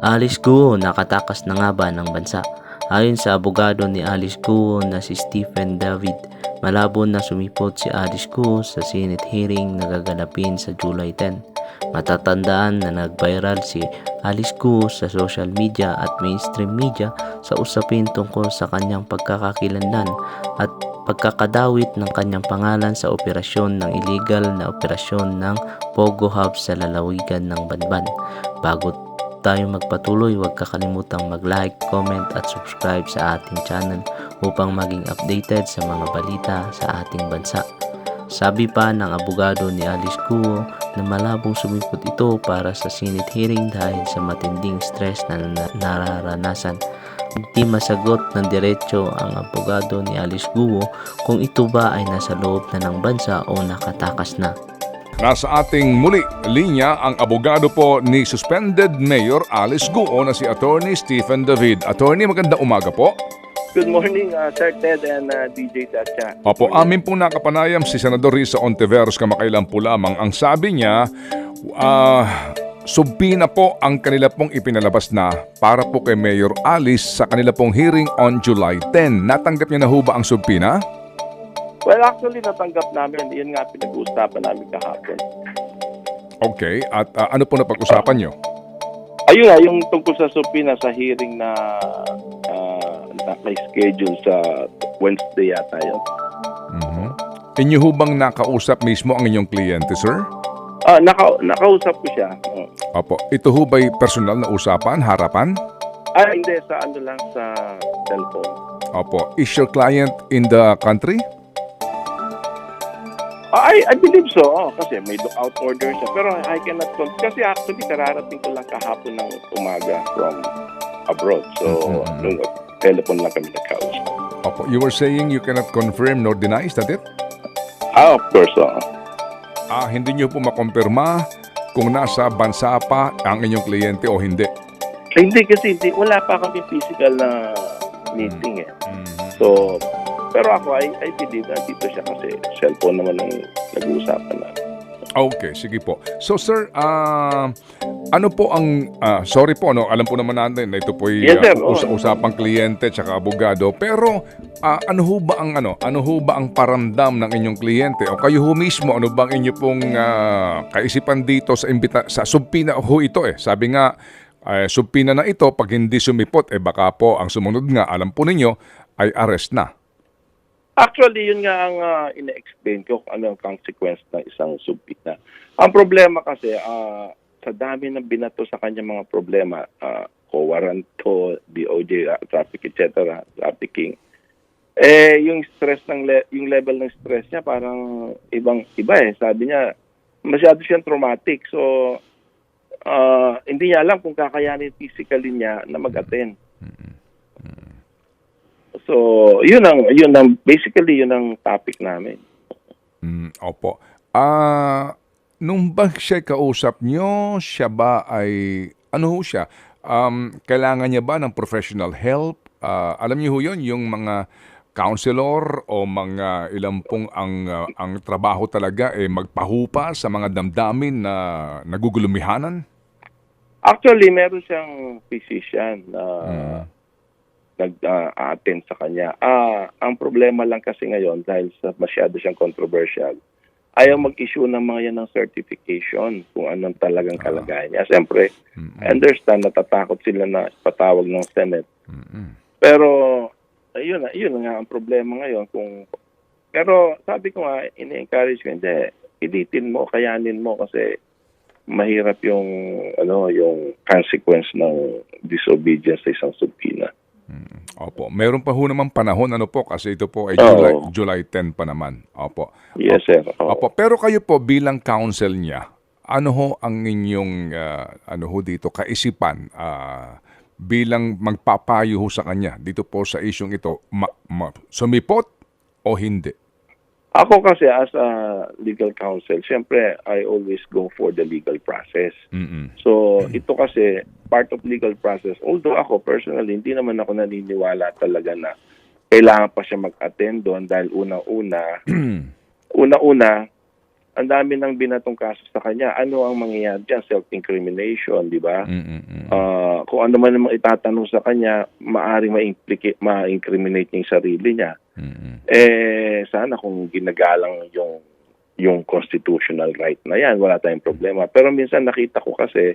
Alice Guo, nakatakas na nga ba ng bansa? Ayon sa abogado ni Alice Guo na si Stephen David, malabo na sumipot si Alice Guo sa Senate hearing na gaganapin sa July 10. Matatandaan na nag-viral si Alice Guo sa social media at mainstream media sa usapin tungkol sa kanyang pagkakakilanlan at pagkakadawit ng kanyang pangalan sa operasyon ng illegal na operasyon ng Pogo Hub sa lalawigan ng Banban. Bago tayo magpatuloy, huwag kakalimutang mag-like, comment at subscribe sa ating channel upang maging updated sa mga balita sa ating bansa. Sabi pa ng abogado ni Alice Guo na malabong sumipot ito para sa Senate hearing dahil sa matinding stress na nararanasan. Hindi masagot ng diretso ang abogado ni Alice Guo kung ito ba ay nasa loob na ng bansa o nakatakas na. Nasa ating muli linya ang abogado po ni Suspended Mayor Alice Guo na si Attorney Stephen David. Attorney, magandang umaga po. Good morning, Sir Ted and DJ Chacha. Opo, amin pong nakapanayam si Senador Risa Ontiveros kamakailan po lamang. Ang sabi niya, subpina po ang kanila pong ipinalabas na para po kay Mayor Alice sa kanila pong hearing on July 10. Natanggap niya na ho ba ang subpina? Well, actually, natanggap namin. Yun nga pinag-uusapan namin kahapon. Okay, at ano po napag-usapan niyo? Ayun nga, yung tungkol sa subpina sa hearing na schedule sa Wednesday yata yun. Inyo ho bang nakausap mismo ang inyong kliyente, sir? Nakausap ko siya. Opo, ito ho ba'y personal na usapan, harapan? Hindi, sa ano lang, sa cellphone. Opo, is your client in the country? I believe so, kasi may lookout order siya. Pero I cannot kasi actually kararating ko lang kahapon ng umaga from abroad. So, nung telephone lang kami nagkausap. Opo, you were saying you cannot confirm nor deny, is that it? Of course, Hindi niyo po makumpirma kung nasa bansa pa ang inyong kliyente o hindi? Hindi kasi wala pa kami physical na meeting eh. So, pero ako, I believe na dito siya kasi cellphone naman ang nag-uusapan na. Okay, sige po. So sir, ano po ang, sorry po, no, alam po naman natin na ito po ay Yes, sir. usapang kliyente tsaka abogado, pero ano ho ba ang paramdam ng inyong kliyente o kayo ho mismo, ano bang inyo pong kaisipan dito sa subpina ho ito eh. Sabi nga, subpina na ito, pag hindi sumipot, baka po ang sumunod nga, alam po ninyo, ay arrest na. Actually, yun nga ang ina-explain ko kung ano ang consequence ng isang subpoena. Ang problema kasi, sa dami ng binato sa kanya mga problema, co-warranto, DOJ, traffic, etc., trafficking, yung stress yung level ng stress niya parang iba eh. Sabi niya, masyado siyang traumatic. So, hindi niya alam kung kakayanin physically niya na mag-attend. So, yun ang basically yun ang topic namin. Opo. Nung ba siya kausap nyo, siya ba ay, ano ho siya? Kailangan niya ba ng professional help? Alam niyo ho yun, yung mga counselor o mga ilang pong ang trabaho talaga magpahupa sa mga damdamin na nagugulumihanan? Actually, meron siyang physician na nag-attend sa kanya. Ang problema lang kasi ngayon, dahil sa masyado siyang controversial, ayaw mag-issue ng mga yan ng certification kung anong talagang kalagayan niya. Siyempre, I understand, natatakot sila na patawag ng Senate. Pero, ayun nga ang problema ngayon. Pero sabi ko nga, ini-encourage ko, hindi, ilitin mo, kayanin mo kasi mahirap yung consequence ng disobedience sa isang subpoena. Opo. Meron pa ho naman panahon kasi ito po ay July 10 pa naman. Opo. Yes, sir. Opo. Pero kayo po bilang counsel niya, ano ho ang inyong dito kaisipan bilang magpapayo ho sa kanya dito po sa isyong ito, sumipot o hindi? Ako kasi as a legal counsel, siyempre I always go for the legal process. So ito kasi part of legal process. Although ako personally, hindi naman ako naniniwala talaga na kailangan pa siya mag-attend doon dahil una-una, ang dami ng binatong kaso sa kanya. Ano ang mangyayari dyan? Self-incrimination, di ba? Kung ano man namang itatanong sa kanya, maaring ma-incriminate niya yung sarili niya. Sana kung ginagalang yung constitutional right na yan, wala tayong problema. Pero minsan nakita ko kasi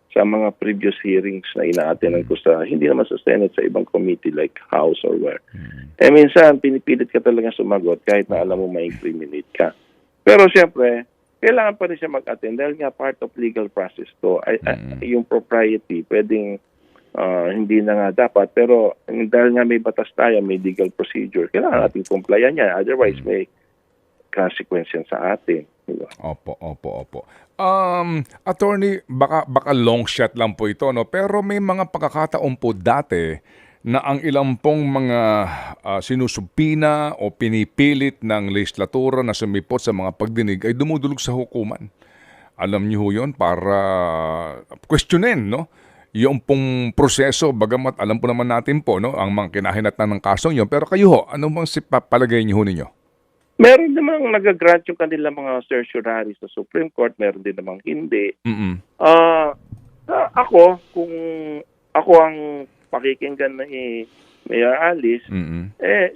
sa mga previous hearings na ina-attendan ko sa, hindi naman sa Senate, sa ibang committee like House or where. Minsan, pinipilit ka talaga sumagot kahit na alam mo ma-incriminate ka. Pero siyempre, kailangan pa rin siya mag-attend dahil nga part of legal process to. Yung propriety, pwedeng hindi na nga dapat. Pero dahil nga may batas tayo, may legal procedure, kailangan natin complyan yan. Otherwise, may consequence yan sa atin. Diba? Opo. Attorney, baka long shot lang po ito, no? Pero may mga pagkakataon po dati na ang ilang pong mga sinusubpina o pinipilit ng legislatura na sumipot sa mga pagdinig ay dumudulog sa hukuman. Alam niyo ho yun para questionin, no? Yung pong proseso, bagamat alam po naman natin po, no? Ang mga kinahinatnan ng kasong yun. Pero kayo ho, ano bang palagay niyo ho ninyo? Meron namang nag-grant yung kanilang mga certiorari sa Supreme Court, meron din namang hindi. Ako, kung ako ang pakikinggan ni Mayor Alice,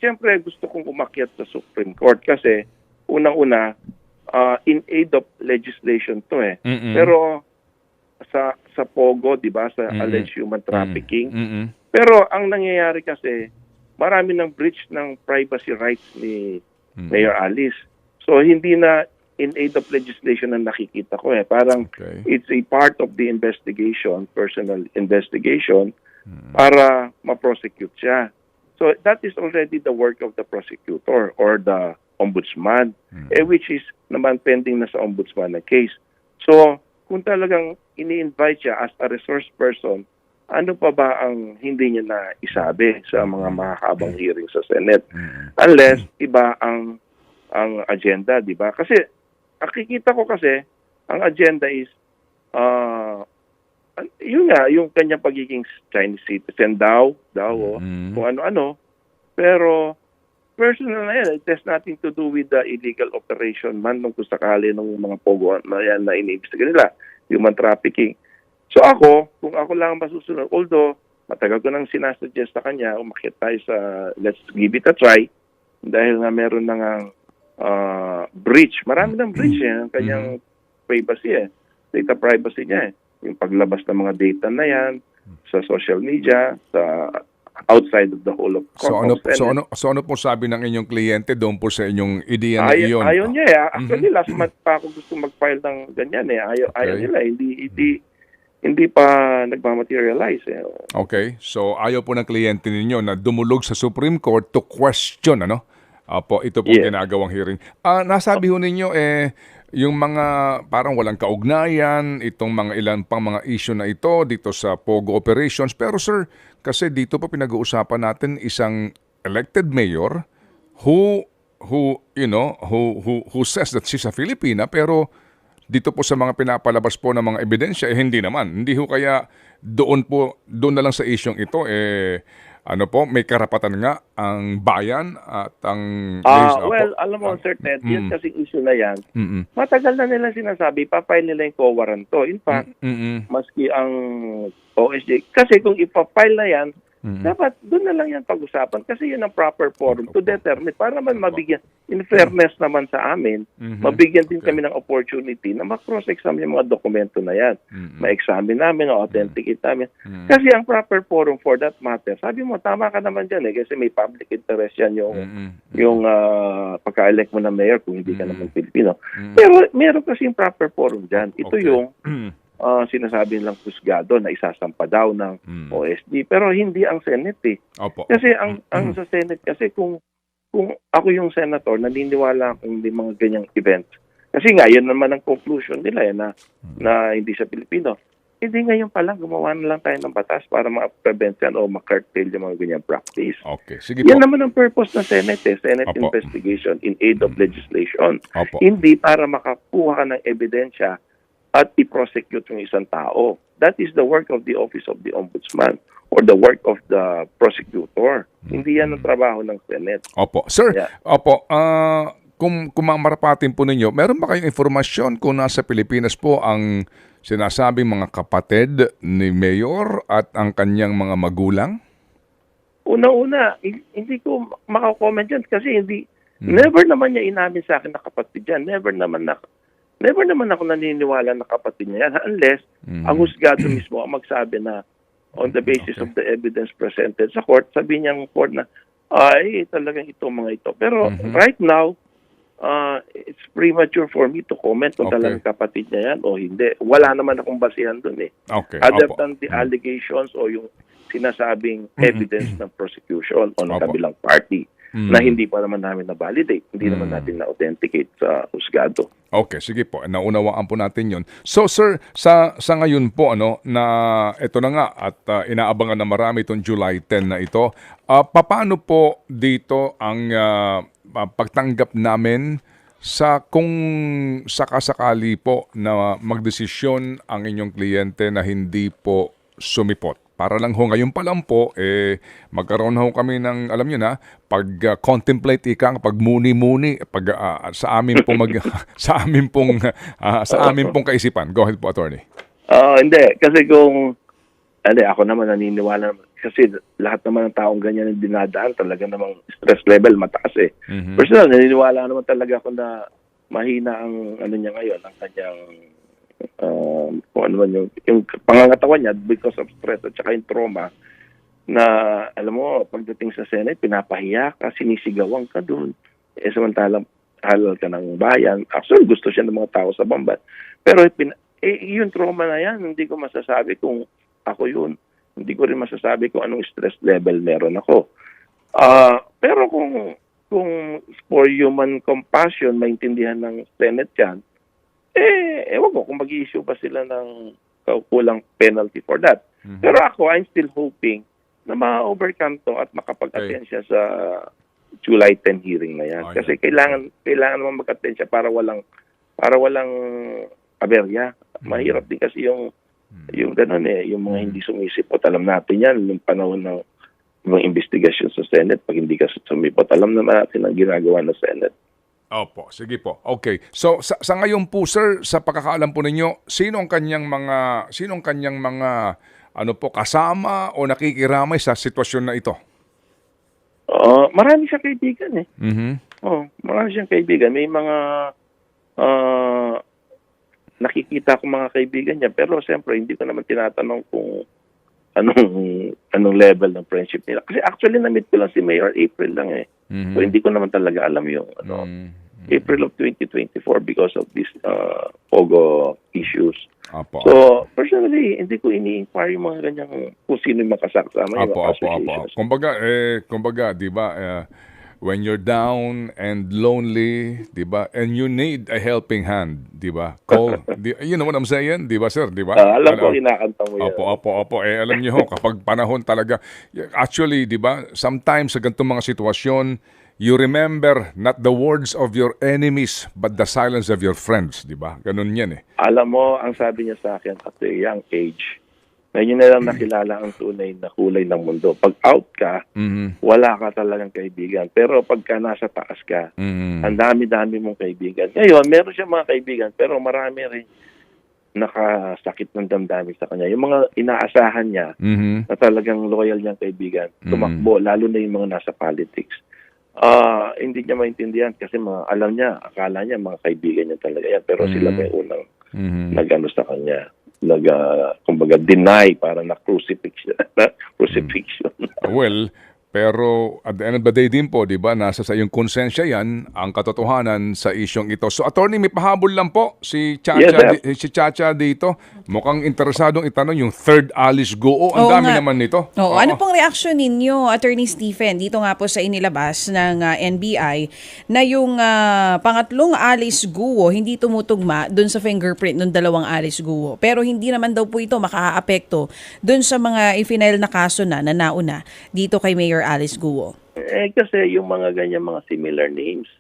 siyempre gusto kong umakyat sa Supreme Court kasi unang-una, in aid of legislation to Pero sa POGO, di ba, sa alleged human trafficking. Pero ang nangyayari kasi, marami ng breach ng privacy rights ni Mayor Alice. So, hindi na in aid of legislation na nakikita ko Parang it's a part of the investigation, personal investigation, para ma-prosecute siya. So, that is already the work of the prosecutor or the ombudsman, which is naman pending na sa ombudsman na case. So, kung talagang ini-invite siya as a resource person, ano pa ba ang hindi niya na isabi sa mga mahabang hearing sa Senate? Unless iba ang agenda, di ba? Kasi nakikita ko kasi ang agenda is yun nga, yung kanyang pagiging Chinese citizen daw, kung ano-ano. Pero personal na yan, it has nothing to do with the illegal operation man nung sakali ng mga pogo na yan na iniimbestiga nila, human trafficking. So ako, kung ako lang masusunod, although matagal ko nang sinasuggest sa kanya, umakyat tayo sa let's give it a try, dahil nga meron na nga breach. Marami ng breach ang kanyang privacy data privacy niya yung paglabas ng mga data na yan sa social media, sa outside of the whole of So ano po sabi ng inyong kliyente doon po sa inyong ideya na iyon? Ayaw niya Actually, last month pa ako gusto mag-file ng ganyan Ayaw nila. Hindi pa nagmamaterialize. Okay. So ayaw po ng kliyente ninyo na dumulog sa Supreme Court to question, ano? Opo, ito po ginagawang hearing. Nasabi ho ninyo, yung mga parang walang kaugnayan, itong mga ilan pang mga issue na ito dito sa POGO operations. Pero sir, kasi dito po pinag-uusapan natin isang elected mayor who says that she's a Filipina, pero dito po sa mga pinapalabas po ng mga ebidensya, hindi naman. Hindi ho kaya doon na lang sa isyong ito, may karapatan nga ang bayan at ang... alam mo, Sir Ted, yun kasing issue na yan, matagal na nila sinasabi, pa-file nila yung co-warrant to. In fact, maski ang OSJ, kasi kung ipa-file na yan, dapat doon na lang yan pag-usapan kasi yun ang proper forum to determine para naman mabigyan, in fairness naman sa amin, mabigyan din kami ng opportunity na ma-cross-examine yung mga dokumento na yan. Ma-examine namin, authenticate namin. Kasi ang proper forum for that matter, sabi mo, tama ka naman dyan kasi may public interest yan yung pagka-elect mo na mayor kung hindi ka naman Pilipino. Pero meron kasi yung proper forum dyan. Ito yung sinasabi nilang husgado na isasampa daw ng OSD pero hindi ang Senate Kasi ang sa Senate kasi kung ako yung senator naniniwala akong hindi mga ganyang events kasi nga yun naman ang conclusion nila na hindi sa Pilipino. Hindi ngayon pa lang gumawa na lang tayo ng batas para ma-prevent yan o ma-curtail yung mga ganyang practice. Okay, sige po. Yan naman ang purpose ng Senate Senate investigation in aid of legislation. Hindi para makakuha ka ng ebidensya at i-prosecute yung isang tao. That is the work of the Office of the Ombudsman or the work of the prosecutor. Hindi yan ang trabaho ng Senate. Opo. Sir, kung mamarapatin po ninyo, meron ba kayong informasyon kung nasa Pilipinas po ang sinasabing mga kapatid ni Mayor at ang kanyang mga magulang? Unang-una, hindi ko makakomment yan kasi never naman niya inamin sa akin na kapatid yan. Never naman ako naniniwala na kapatid niya yan unless ang husgado mismo ang magsabi na on the basis of the evidence presented sa court, sabi niya ng court na ay talagang ito mga ito. Pero right now, it's premature for me to comment kung talagang kapatid niya yan o hindi. Wala naman akong basihan dun eh. Okay. Other than the allegations o yung sinasabing evidence ng prosecution o ng kabilang party na hindi pa naman namin na-validate, hindi naman natin na-authenticate sa husgado. Okay, sige po. Naunawaan po natin yun. So sir, sa ngayon po, na ito na nga at inaabangan na marami itong July 10 na ito, paano po dito ang pagtanggap namin sa kung sakasakali po na magdesisyon ang inyong kliyente na hindi po sumipot? Para lang ho, ngayon pa lang po, magkaroon ho kami ng, alam nyo na, pag-contemplate pag-muni-muni, sa amin pong sa amin pong kaisipan. Go ahead po, attorney. Hindi. Kasi ako naman naniniwala naman. Kasi lahat naman ng taong ganyan ang dinadaan, talaga namang stress level mataas eh. Personal, naniniwala naman talaga ako na mahina ang niya ngayon, ang kanyang kung ano man yung pangangatawan niya because of stress at saka yung trauma na alam mo, pagdating sa Senate, pinapahiya ka, sinisigawan ka doon. Samantalang halal ka ng bayan. Actually, gusto siya ng mga tao sa Bamban. Pero yung trauma na yan, hindi ko masasabi kung ako yun. Hindi ko rin masasabi kung anong stress level meron ako. Pero kung for human compassion, maintindihan ng Senate yan, ewan ko kung mag-i-issue pa sila ng kulang penalty for that. Pero ako, I'm still hoping na ma-overcome to at makapag-attend siya sa July 10 hearing na yan. Kasi kailangan naman mag-attend siya para walang aberya. Mahirap din kasi yung ganun yung mga hindi sumisipot. Alam natin yan, yung panahon ng mga investigasyon sa Senate, pag hindi ka sumipot, alam naman natin ang ginagawa ng Senate. Opo, sige po. Okay. So sa ngayon po sir, sa pagkakaalam po ninyo, sino ang kanyang mga kasama o nakikiramay sa sitwasyon na ito? Marami siyang kaibigan eh. Marami siyang kaibigan. May mga nakikita ko mga kaibigan niya, pero siyempre hindi ko naman tinatanong kung anong level ng friendship nila. Kasi actually na-meet ko lang si Mayor April lang eh. So hindi ko naman talaga alam yung April of 2024 because of these POGO issues. Apo. So personally, hindi ko ini-inquire yung mga ganyang kung sino yung makasama yung associations. Kumbaga, di ba, when you're down and lonely, di ba, and you need a helping hand, di ba? Call, you know what I'm saying? Di ba, sir? Di ba? Alam ko, kinakanta mo yan. Opo. Alam niyo ho, kapag panahon talaga, actually, di ba, sometimes sa ganitong mga sitwasyon, you remember not the words of your enemies, but the silence of your friends, di ba? Ganun yan eh. Alam mo, ang sabi niya sa akin at a young age, ngayon na lang nakilala ang tunay na kulay ng mundo. Pag out ka, wala ka talagang kaibigan. Pero pagka nasa taas ka, ang dami-dami mong kaibigan. Ngayon, meron siya mga kaibigan, pero marami rin nakasakit ng damdamin sa kanya. Yung mga inaasahan niya na talagang loyal niyang kaibigan, tumakbo, lalo na yung mga nasa politics. Hindi niya maintindihan kasi alam niya, akala niya mga kaibigan niya talaga yan. Pero sila may unang nag-ano sa kanya. Kumbaga deny para na crucifixion. Well, pero at the end of the day din po, di ba, nasa sa iyong konsensya yan, ang katotohanan sa isyong ito. So attorney, may pahabol lang po si Chacha dito. Mukhang interesadong itanong yung third Alice Guo. Ang dami naman nito. Ano pong reaksyon ninyo, Attorney Stephen, dito nga po sa inilabas ng NBI na yung pangatlong Alice Guo hindi tumutugma dun sa fingerprint ng dalawang Alice Guo. Pero hindi naman daw po ito makaaapekto dun sa mga i-file na kaso na nauna dito kay Mayor Alice Guo. Kasi yung mga ganyan mga similar names,